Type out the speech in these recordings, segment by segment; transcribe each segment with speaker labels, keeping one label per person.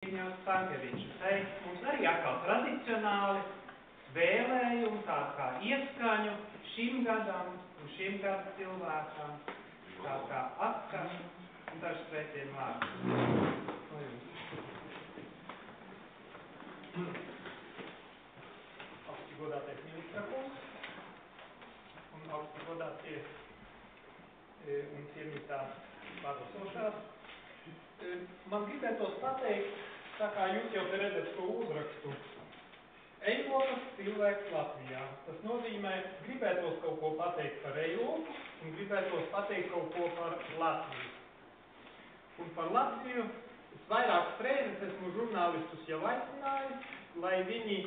Speaker 1: Stankevičs teikt, mums arī atkal tradicionāli vēlējumi, tādu kā ieskaņu šim gadam un šim gada cilvēkam, tādu kā atskaņu un dažs svētiem vārdus. Augsti godātais ministra kungs un augsti godātie un cienītā klātesošās. Man gribētos pateikt, tā kā jūs jau te redzat šo uzrakstu, Eiropas cilvēks Latvijā. Tas nozīmē, gribētos kaut ko pateikt par Eiropu un gribētos pateikt kaut ko par Latviju. Un par Latviju es vairākas reizes esmu žurnālistus jau aicinājis, lai viņi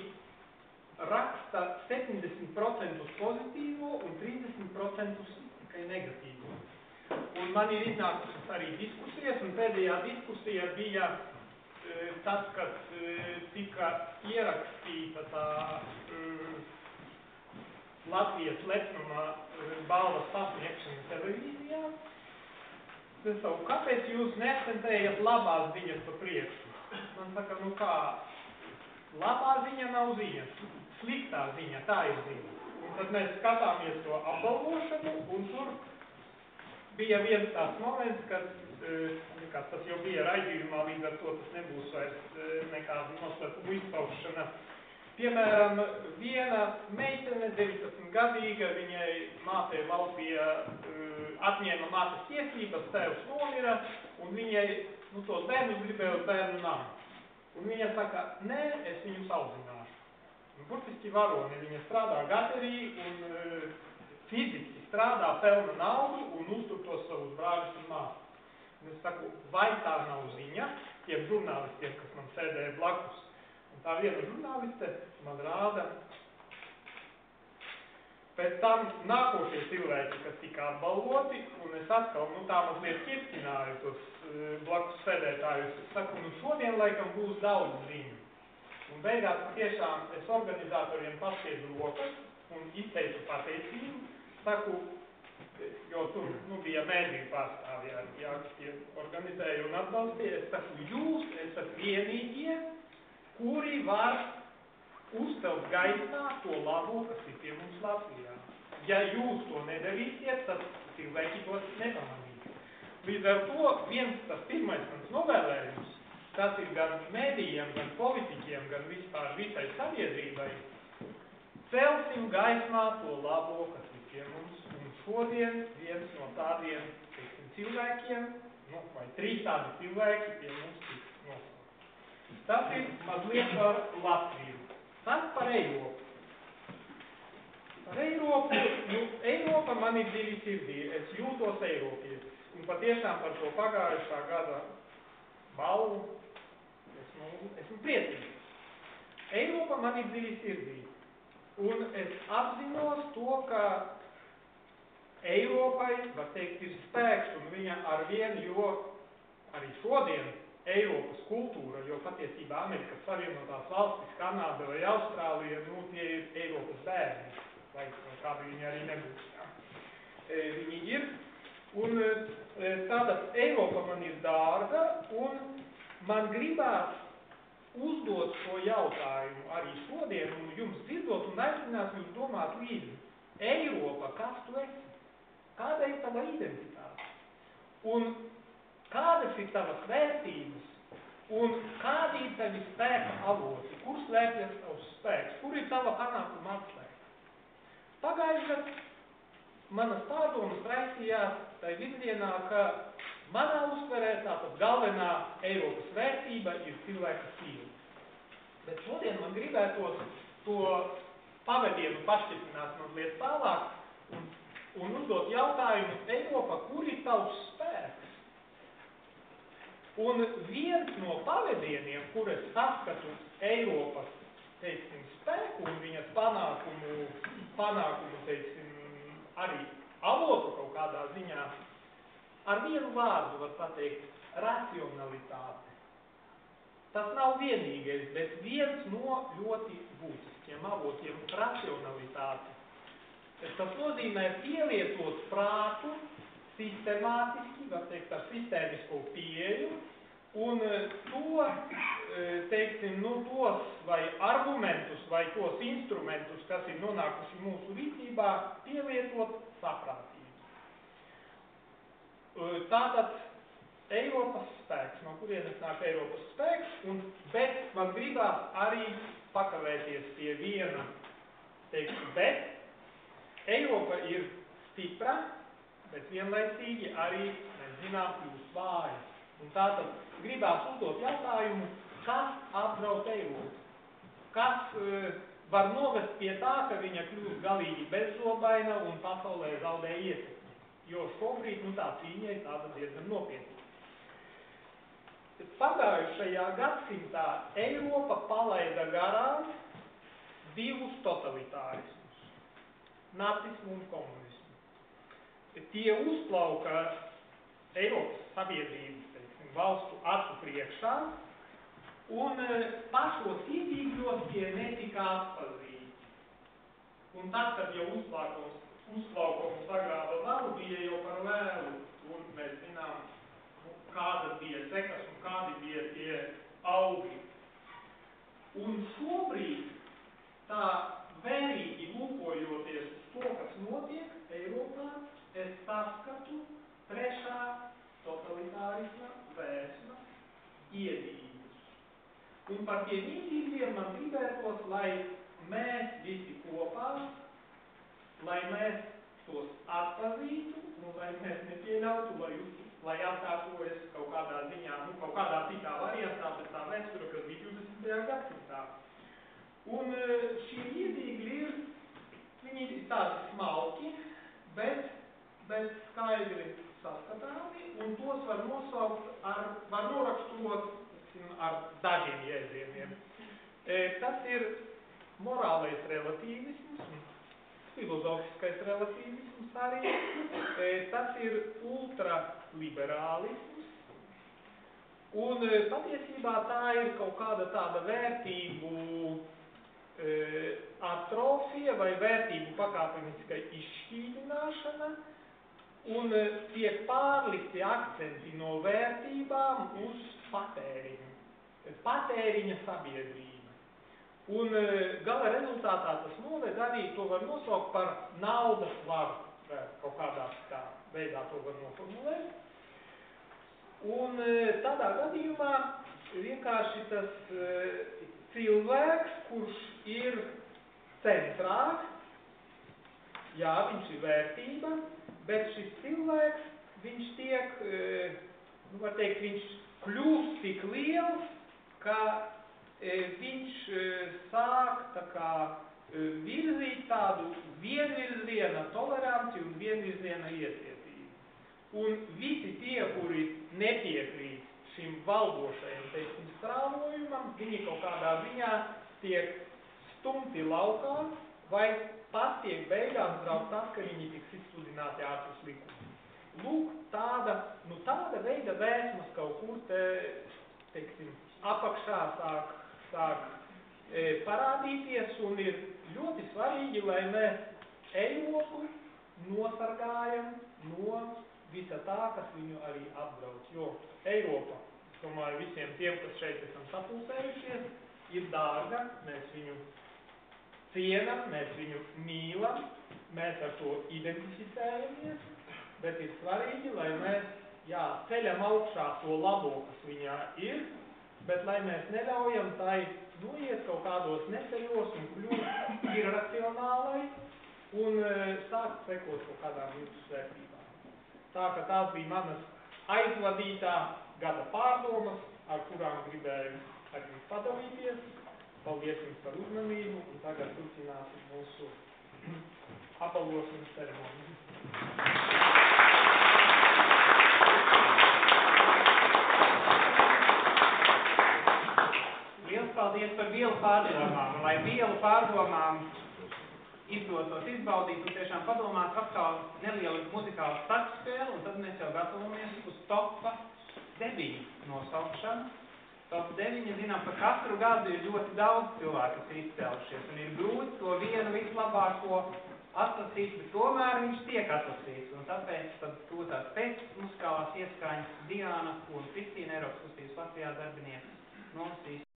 Speaker 1: raksta 70% pozitīvo un 30% tikai negatīvo. Un man ir iznākušas arī diskusijas, un pēdējā diskusija bija tas, kad tika ierakstīta tā Latvijas lepnuma balvas pasniegšana televīzijā. Es saku, kāpēc jūs neakcentējat labās ziņas pa priekšu? Man saka, nu kā, labā ziņa nav ziņa, sliktā ziņa, tā ir ziņa. Un tad mēs skatāmies to apbalvošanu, un tur bija viens tāds moments, kad tas jau bija raidījumā, līdz ar to tas nebūs vairs nekāda noslēpuma izpaušana. Piemēram, viena meitene, 19-gadīga, viņai mātei laupīja, atņēma mātes tiesības, tēvs nomira, un viņai, tos bērnus gribēja uz bērnu namu. Un viņa saka, nē, es viņus audzināšu. Burtiski varone, viņa strādā gaterī un fiziski strādā, pelna naudu un uztur tos savus brāļus un māsas. Un es saku, vai tā nav ziņa tiem žurnālistiem, kas man sēdēja blakus. Un tā viena žurnāliste man rāda. Pēc tam nākošie cilvēki, kas tika apbalvoti, un es atkal, tā mazliet ķircināju tos blakus sēdētājus. Es saku, šodien laikam būs daudz ziņu. Un beigās tiešām es organizatoriem paspiedu rokas un izteicu pateicību. Saku, jo tur bija mēdīju pārstāvji, tie organizēja un atbalstīja. Es saku, jūs esat vienīgie, kuri var uzcelt gaismā to labo, kas ir pie mums Latvijā. Ja jūs to nedarīsiet, tad cilvēki to nepamanīs. Līdz ar to tas pirmais mans novēlējums, tas ir gan mēdījiem, gan politiķiem, gan vispār visai sabiedrībai, celsim gaismā to labo, kas ir pie mums. Un šodien viens no tādiem, cilvēkiem, vai 3 tādi cilvēki pie mums tiks nosaukt. Tas ir mazliet par Latviju. Tas par Eiropu. Par Eiropu, Eiropa man ir dziļi sirdī, es jūtos Eiropietis. Un patiešām par to pagājušā gada balvu esmu priecīgs. Eiropa man ir dziļi sirdī. Un es apzinos to, ka Eiropai, var teikt, ir spēks, un viņa ar vienu, jo arī šodien Eiropas kultūra, jo patiesībā Amerikas Savienotās valstis, Kanāda vai Austrālija, tie ir Eiropas bērni, lai kādi viņi arī nebūs. Viņi ir, un tāda Eiropa man ir dārga, un man gribās uzdot šo jautājumu arī šodien, un jums dzirdot un aicināt jūs domāt līdzi. Eiropa, kas tu esi? Kāda ir tava identitāte? Un kādas ir tavas vērtības? Un kādi ir tavi spēka avoti? Kur slēpjas tavs spēks? Kur ir tava panākuma atslēga? Pagājušajā manas pārdomas raisījās tai virzienā, ka manā uztverē tātad galvenā Eiropas vērtība ir cilvēka cieņa. Bet šodien man gribētos to pavadienu pašķitināt mazliet tālāk un uzdot jautājumu, Eiropa, kur ir tavs spēks? Un viens no pavadieniem, kur es saskatu Eiropas, spēku un viņas panākumu, arī avotu kaut kādā ziņā, ar vienu vārdu var pateikt racionalitāte. Tas nav vienīgais, bet viens no ļoti būtiskiem avotiem racionalitāte. Tas nozīmē pielietot prātu sistemātiski, var teikt, ar sistēmisko pieeju, Un to, teiksim, nu, tos vai argumentus, vai tos instrumentus, kas ir nonākuši mūsu rīcībā, pielietot saprātīgi. Tātad Eiropas spēks, no kurienes nāk Eiropas spēks, bet man gribās arī pakavēties pie viena, teiksim, bet Eiropa ir stipra, bet vienlaicīgi arī, mēs zinām, kļūst vāja. Un tātad gribās uzdot jautājumu, kas apdraud Eiropu? Kas var novest pie tā, ka viņa kļūst galīgi bezzobaina un pasaulē zaudē ietekmi? Jo šobrīd, tā cīņa ir tāda diezgan nopietna. Pagājušajā gadsimtā Eiropa palaida garām divus totalitārismus – nacismu un komunismu. Tie uzplauka Eiropas sabiedrības, teiksim, valstu acu priekšā, un pašos iedīgļos tie netika atpazīti. Un tad, kad jau uzplaukums sagrāba varu, bija jau par vēlu, un mēs zinām, kādas bija sekas un kādi bija tie augļi. Un šobrīd tā vērīgi lūkojoties uz to, kas notiek Eiropā, es saskatu trešā totalitārisma vēsma iedīgļus. Un par tiem iedīgļiem man gribētos, lai mēs visi kopā, lai mēs tos atpazītu un lai mēs nepieļautu, lai atkārtojas kaut kādā ziņā, kaut kādā citā variantā, bet tā vēstura, kas bija 20. gadsimtā. Un šie iedīgļi viņi ir tādi smalki, bet skaidri saskatāmi, un tos var nosaukt, var noraksturot ar dažiem jēdzieniem. Tas ir morālais relativisms, filozofiskais relativisms arī, tas ir ultraliberālisms, un patiesībā tā ir kaut kāda tāda vērtību atrofija vai vērtību pakāpeniska izšķīdināšana, un tiek pārlikti akcenti no vērtībām uz patēriņu, patēriņa sabiedrība. Un gala rezultātā tas noved arī, to var nosaukt par naudas varu, kaut kādā tā veidā to var noformulēt. Un tādā gadījumā vienkārši tas cilvēks, kurš ir centrā, jā, viņš ir vērtība, bet šis cilvēks, viņš tiek, var teikt, viņš kļūst tik liels, ka viņš sāk tā kā virzīt tādu vienvirziena toleranci un vienvirziena iecietību. Un visi tie, kuri nepiekrīt šim valdošajam, teiksim, strāvojumam, viņi kaut kādā ziņā tiek stumti laukā vai pat tiek beigās draudz tas, ka viņi tiks izsludināti ārpus likuma. Lūk, tāda veida vēsmas kaut kur teiksim, apakšā sāk parādīties, un ir ļoti svarīgi, lai mēs Eiropu nosargājam no visa tā, kas viņu arī apdraud. Jo Eiropa, es domāju, visiem tiem, kas šeit esam sapulcējušies, ir dārga, mēs viņu cienam, mēs viņu mīlam, mēs ar to identificējamies, bet ir svarīgi, lai mēs, ceļam augšā to labo, kas viņā ir, bet lai mēs neļaujam tai noiet kaut kādos neceļos un kļūt irracionālai un sākt sekot kaut kādām virsusvērtībām. Tā, ka tās bija manas aizvadītā gada pārdomas, ar kurām gribēju ar jums padalīties. Paldies jums par uzmanību, un tagad turpināsim mūsu apbalvošanas ceremoniju. Liels paldies par vielu pārdomām, un lai vielu pārdomām izdotos izbaudīt un tiešām padomāt atkal nelielu muzikālu starpspēli, un tad mēs jau gatavamies uz topa 9 nosaukšanu. Top 9, zinām, ka katru gadu ir ļoti daudz cilvēku, kas ir izcēlušies, un ir grūti to vienu vislabāko
Speaker 2: atlasīts, bet tomēr viņš tiek atlasīts. Un tāpēc tad to tās pēcmuzikālās ieskaņas Diana un Kristīna Eiropas kustības Latvijā darbinieki nolasīs.